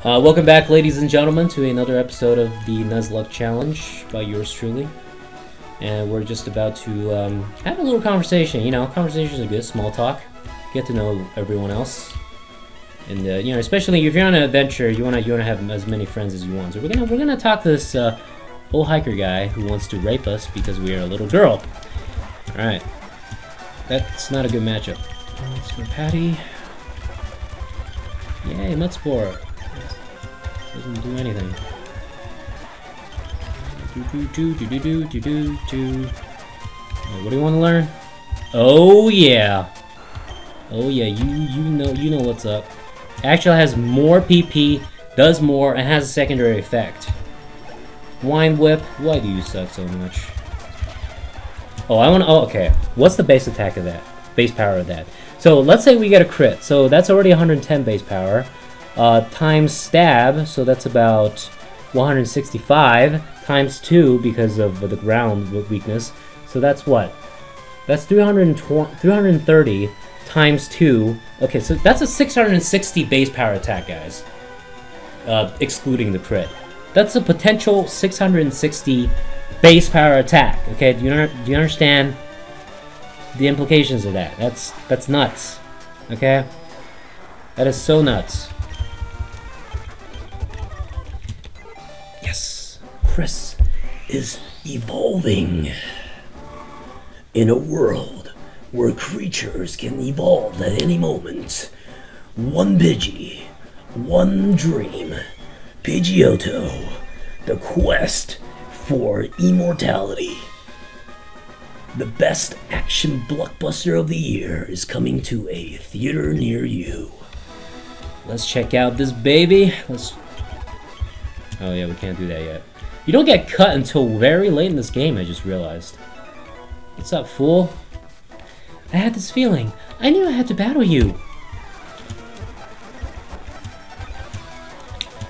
Welcome back, ladies and gentlemen, to another episode of the Nuzlocke Challenge by yours truly. And we're just about to have a little conversation. You know, conversations are good, small talk, get to know everyone else, and you know, especially if you're on an adventure, you wanna have as many friends as you want. So we're gonna talk to this old hiker guy who wants to rape us because we are a little girl. All right, that's not a good matchup. Let's go, Patty. Yay, Mudspore. Doesn't do anything. What do you want to learn? Oh yeah. Oh yeah, you know what's up. Actually has more PP, does more, and has a secondary effect. Wine Whip, why do you suck so much? Oh, okay. What's the base attack of that? Base power of that? So let's say we get a crit. So that's already 110 base power. Times stab, so that's about 165, times 2 because of the ground weakness, so that's what? That's 330 times 2. Okay, so that's a 660 base power attack, guys. Excluding the crit. That's a potential 660 base power attack. Okay, do you understand the implications of that? That's nuts. Okay? That is so nuts. Chris is evolving. In a world where creatures can evolve at any moment, one Pidgey, one dream, Pidgeotto, the quest for immortality. The best action blockbuster of the year is coming to a theater near you. Let's check out this baby. Oh yeah, we can't do that yet. You don't get cut until very late in this game, I just realized. What's up, fool? I had this feeling. I knew I had to battle you.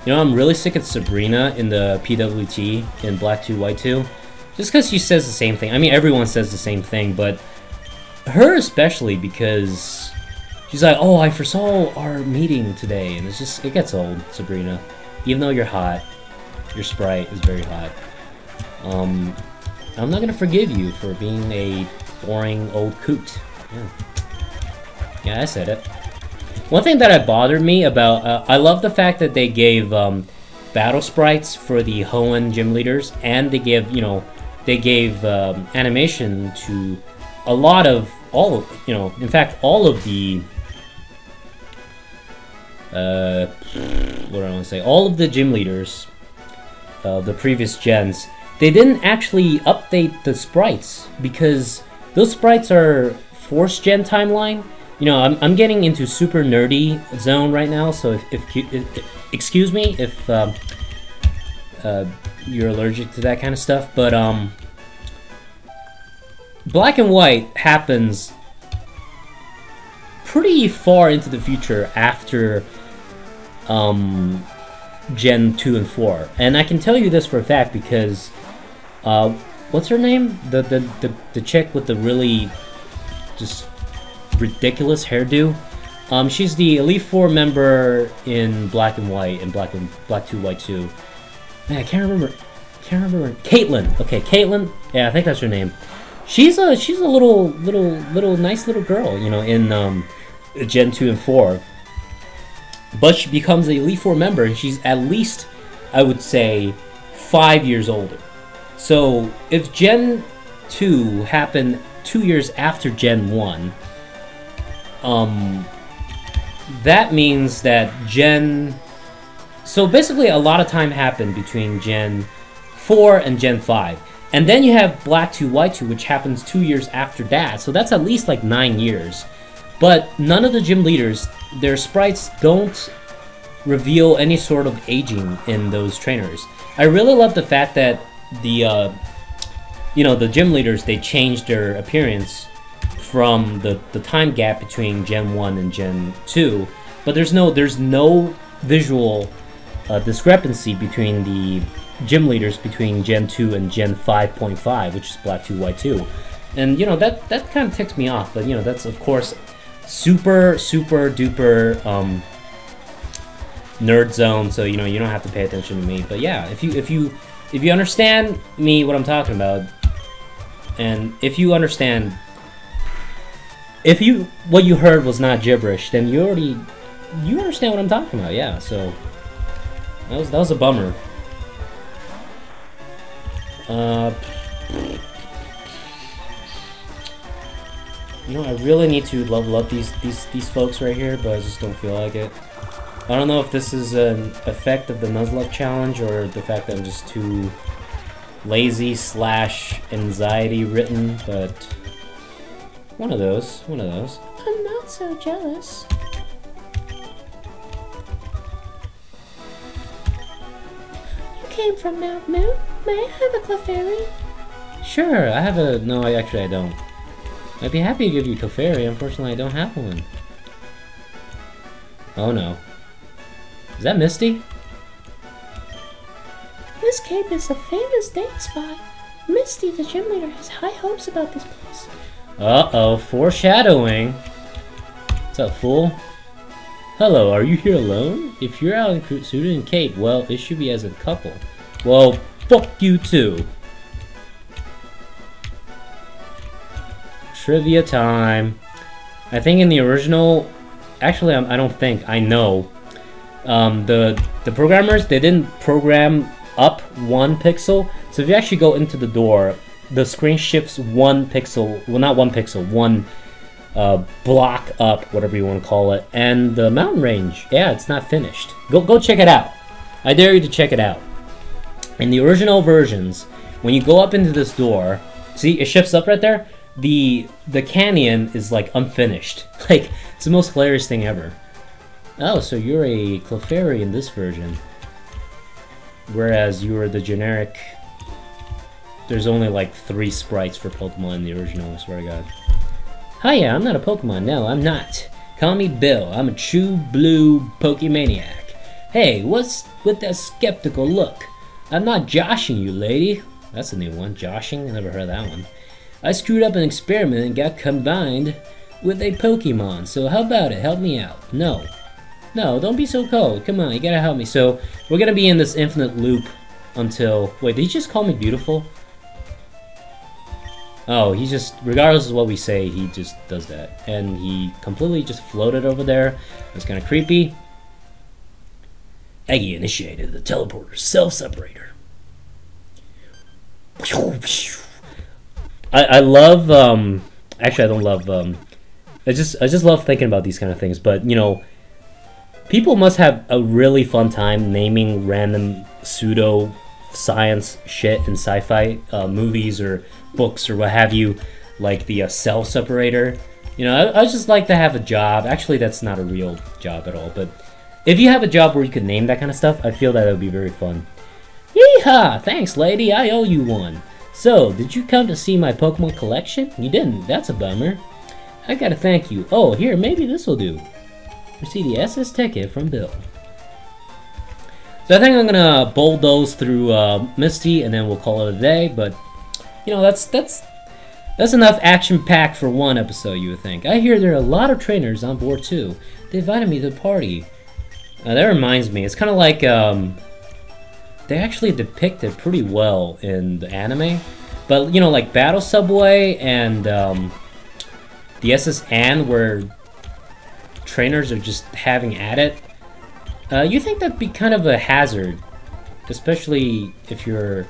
You know, I'm really sick of Sabrina in the PWT in Black 2, White 2. Just because she says the same thing. I mean, everyone says the same thing, but her especially, because she's like, oh, I foresaw our meeting today. And it's just, it gets old, Sabrina. Even though you're hot. Your sprite is very hot. I'm not gonna forgive you for being a boring old coot. Yeah, I said it. One thing that bothered me about, I love the fact that they gave battle sprites for the Hoenn gym leaders, and they gave, animation to a lot of in fact, all of the what do I want to say? All of the gym leaders. The previous gens, they didn't actually update the sprites because those sprites are Force Gen timeline. You know, I'm getting into super nerdy zone right now, so if excuse me if you're allergic to that kind of stuff, but Black and White happens pretty far into the future after Gen 2 and 4, and I can tell you this for a fact because what's her name? The chick with the really just ridiculous hairdo. She's the Elite Four member in Black and White and Black 2, White 2. Man, I can't remember. Caitlyn. Okay, Caitlyn. Yeah, I think that's her name. She's a little nice little girl, you know, in Gen 2 and 4. But she becomes an Elite Four member, and she's at least, I would say, 5 years older. So if Gen 2 happened 2 years after Gen 1, that means that so basically a lot of time happened between Gen 4 and Gen 5. And then you have Black 2, White 2, which happens 2 years after that. So that's at least like 9 years. But none of the gym leaders, their sprites don't reveal any sort of aging in those trainers. I really love the fact that the gym leaders, they changed their appearance from the time gap between Gen 1 and Gen 2, but there's no visual discrepancy between the gym leaders between Gen 2 and Gen 5.5, which is Black 2, White 2. And, you know, that kind of ticks me off, but, you know, that's, of course, super duper nerd zone, so you know you don't have to pay attention to me. But yeah, if you understand me, what I'm talking about, and if you understand, what you heard was not gibberish, then you understand what I'm talking about. Yeah, so that was a bummer. You know, I really need to level up these folks right here, but I just don't feel like it. I don't know if this is an effect of the Nuzlocke challenge or the fact that I'm just too lazy / anxiety ridden, but one of those. I'm not so jealous. You came from Mount Moon? May I have a Clefairy? Sure, I have a... No, actually I don't. I'd be happy to give you a Clefairy, unfortunately I don't have one. Oh no. Is that Misty? This cave is a famous date spot. Misty, the gym leader, has high hopes about this place. Uh-oh, foreshadowing. What's up, fool? Hello, are you here alone? If you're out suited in cape, well, it should be as a couple. Well, fuck you too. Trivia time. I think in the original... Actually, I don't think. I know. The programmers, they didn't program up 1 pixel. So if you actually go into the door, the screen shifts 1 pixel. Well, not 1 pixel. 1 block up, whatever you want to call it. And the mountain range, yeah, it's not finished. Go check it out. I dare you to check it out. In the original versions, when you go up into this door, see, it shifts up right there. The canyon is like unfinished. Like, it's the most hilarious thing ever. Oh, so you're a Clefairy in this version, whereas you were the generic. There's only like 3 sprites for Pokemon in the original. I swear to God. Hiya, I'm not a Pokemon. No, I'm not. Call me Bill. I'm a true blue Pokemaniac. Hey, what's with that skeptical look? I'm not joshing you, lady. That's a new one. Joshing? I never heard that one. I screwed up an experiment and got combined with a Pokemon, so how about it? Help me out. No, don't be so cold. Come on, you gotta help me. So, we're gonna be in this infinite loop until... Wait, did he just call me beautiful? Oh, he just... Regardless of what we say, he just does that. And he completely just floated over there. That's kind of creepy. Eggy initiated the teleporter self-separator. I love, actually I don't love, I just love thinking about these kind of things, but, you know, people must have a really fun time naming random pseudo-science shit in sci-fi movies or books or what have you, like the self-separator. You know, I just like to have a job. Actually, that's not a real job at all, but if you have a job where you could name that kind of stuff, I feel that would be very fun. Yeehaw! Thanks, lady, I owe you one. So, did you come to see my Pokemon collection? You didn't, that's a bummer. I gotta thank you. Oh, here, maybe this will do. Receive the SS ticket from Bill. So I think I'm gonna bulldoze through Misty, and then we'll call it a day. But you know, that's enough action-packed for one episode, you would think. I hear there are a lot of trainers on board too. They invited me to the party. That reminds me, it's kind of like they actually depict it pretty well in the anime. But you know, like Battle Subway and the SS Anne, where trainers are just having at it. You think that'd be kind of a hazard, especially if you're,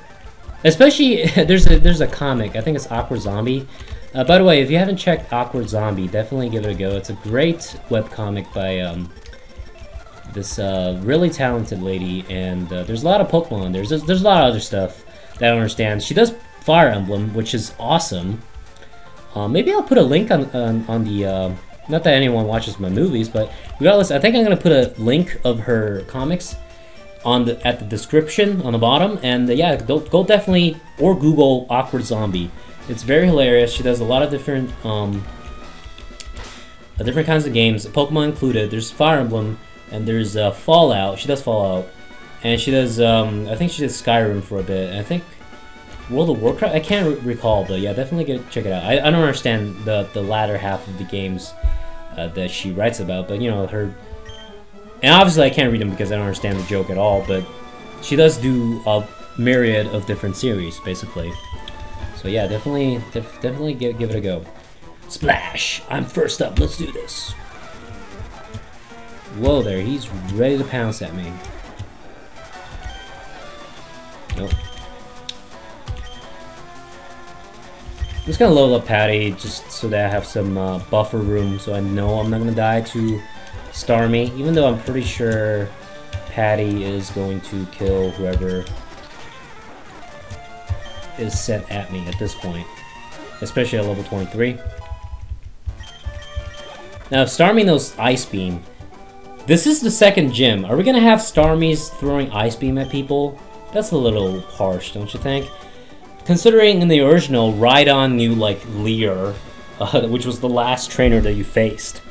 there's a comic. I think it's Awkward Zombie. By the way, if you haven't checked Awkward Zombie, definitely give it a go. It's a great webcomic by this really talented lady, and there's a lot of Pokemon. There's a lot of other stuff that I don't understand. She does Fire Emblem, which is awesome. Maybe I'll put a link on the. Not that anyone watches my movies, but regardless, I think I'm gonna put a link of her comics at the description on the bottom, and yeah, go definitely, or Google Awkward Zombie. It's very hilarious. She does a lot of different kinds of games, Pokemon included. There's Fire Emblem, and there's Fallout. She does Fallout, and she does I think she did Skyrim for a bit. And I think World of Warcraft. I can't recall, but yeah, definitely check it out. I don't understand the latter half of the games that she writes about, but you know, her And obviously I can't read them because I don't understand the joke at all, but she does do a myriad of different series, basically. So yeah, definitely give it a go. Splash! I'm first up, let's do this. Whoa there, he's ready to pounce at me. Nope. I'm just gonna level up Patty just so that I have some buffer room, so I know I'm not gonna die to Starmie, even though I'm pretty sure Patty is going to kill whoever is sent at me at this point, especially at level 23. Now, if Starmie knows Ice Beam, this is the second gym. Are we gonna have Starmies throwing Ice Beam at people? That's a little harsh, don't you think? Considering in the original, Rhydon knew, like, Leer, which was the last trainer that you faced.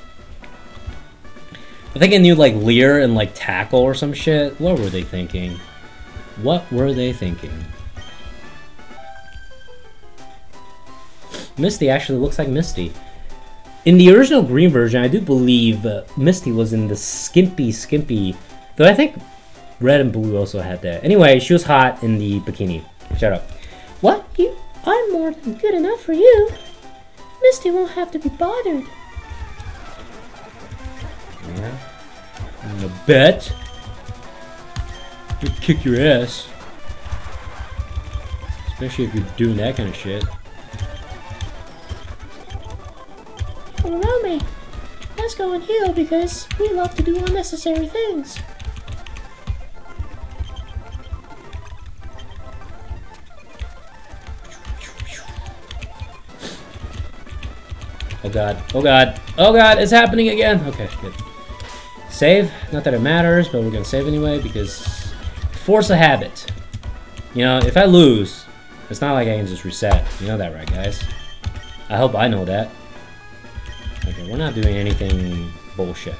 I think it knew, like, Leer and, like, Tackle or some shit. What were they thinking? What were they thinking? Misty actually looks like Misty. In the original green version, I do believe Misty was in the skimpy... Though I think red and blue also had that. Anyway, she was hot in the bikini. Shut up. What? I'm more than good enough for you. Misty won't have to be bothered. Yeah. I'm gonna bet. You'll kick your ass. Especially if you're doing that kind of shit. Follow me. Let's go and heal because we love to do unnecessary things. Oh god, oh god, oh god, it's happening again! Okay, good. Save, not that it matters, but we're gonna save anyway because force a habit. You know, if I lose, it's not like I can just reset. You know that, right, guys? I hope I know that. Okay, we're not doing anything bullshit.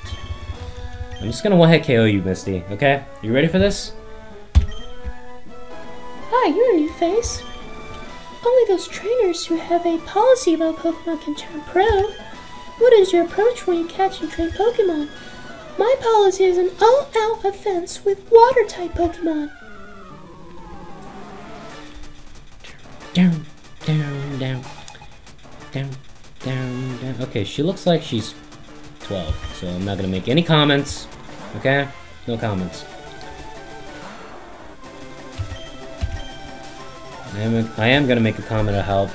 I'm just gonna one-hit KO you, Misty, okay? You ready for this? Hi, you're a new face. Only those trainers who have a policy about Pokemon can turn pro. What is your approach when you catch and train Pokemon? My policy is an all-out offense with Water-type Pokemon. Down, down, down, down, down, down. Okay, she looks like she's 12, so I'm not gonna make any comments. Okay? No comments. I am gonna make a comment of how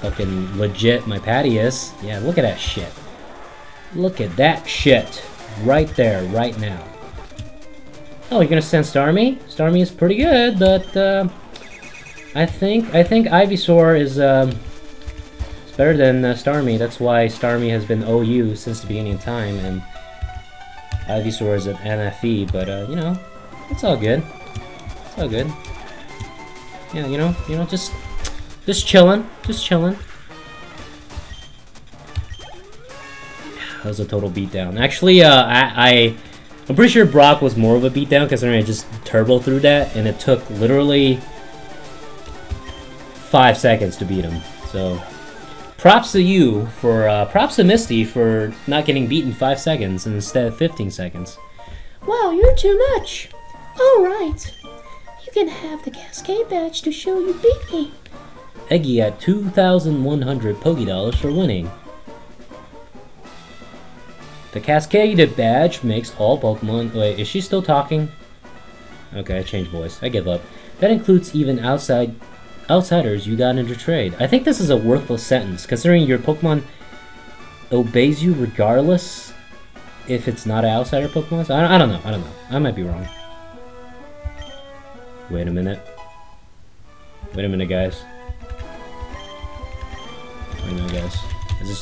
fucking legit my Patty is. Yeah, look at that shit. Look at that shit. Right there, right now. Oh, you're gonna send Starmie? Starmie is pretty good, but I think Ivysaur is better than Starmie. That's why Starmie has been OU since the beginning of time, and Ivysaur is an NFE. But you know, it's all good. It's all good. Yeah, you know, just chilling, just chilling. That was a total beatdown. Actually, I'm pretty sure Brock was more of a beatdown considering I just turbo through that, and it took literally 5 seconds to beat him. So, props to you for, props to Misty for not getting beaten 5 seconds instead of 15 seconds. Wow, you're too much. All right. You can have the Cascade badge to show you beat me. Eggy at 2,100 Pokédollars for winning. The Cascade badge makes all Pokemon... Wait, is she still talking? Okay, I changed voice. I give up. That includes even outsiders you got into trade. I think this is a worthless sentence, considering your Pokemon obeys you regardless if it's not an outsider Pokemon. So I don't know. I might be wrong. Wait a minute. Wait a minute, guys. Wait a minute, guys.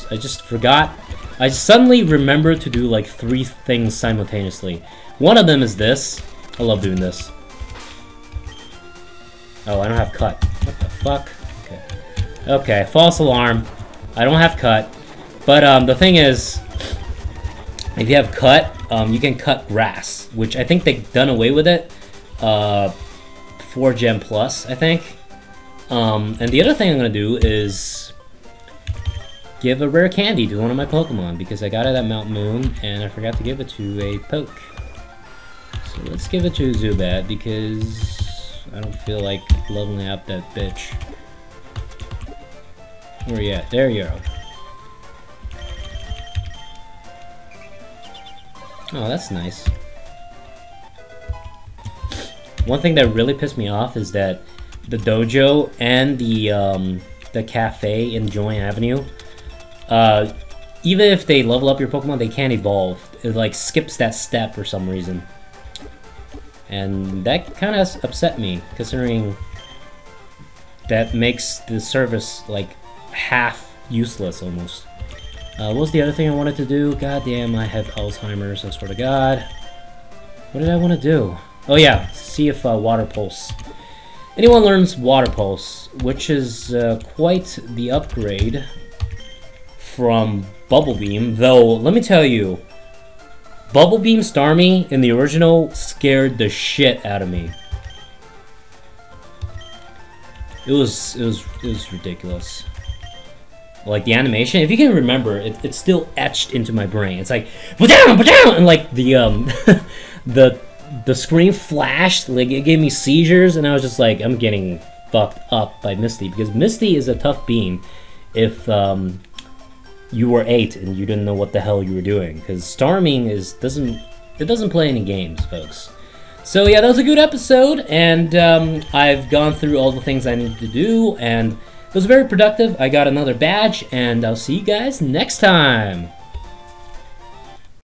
I just forgot. I suddenly remembered to do like 3 things simultaneously. One of them is this. I love doing this. Oh, I don't have cut. What the fuck? Okay. Okay, false alarm. I don't have cut. But the thing is, if you have cut, you can cut grass, which I think they've done away with it. 4 Gem Plus, I think. And the other thing I'm gonna do is give a rare candy to one of my Pokemon because I got it at Mount Moon and I forgot to give it to a Poke. let's give it to Zubat because I don't feel like leveling up that bitch. Where you at? There you go. Oh, that's nice. One thing that really pissed me off is that the dojo and the cafe in Joy Avenue, even if they level up your Pokemon, they can't evolve. It like skips that step for some reason. And that kind of upset me, considering that makes the service like half useless almost. What was the other thing I wanted to do? God damn, I have Alzheimer's, I swear to God. What did I want to do? Oh yeah, see if Water Pulse. Anyone learns Water Pulse, which is quite the upgrade from Bubble Beam, though, let me tell you, Bubble Beam Starmie in the original scared the shit out of me. It was ridiculous. Like the animation, if you can remember, it's still etched into my brain. It's like, ba-down, ba-down! And like the the screen flashed, like it gave me seizures, and I was just like, I'm getting fucked up by Misty, because Misty is a tough beam if you were 8 and you didn't know what the hell you were doing, because Starming doesn't play any games, folks. So yeah, that was a good episode, and I've gone through all the things I needed to do, and it was very productive. I got another badge, and I'll see you guys next time.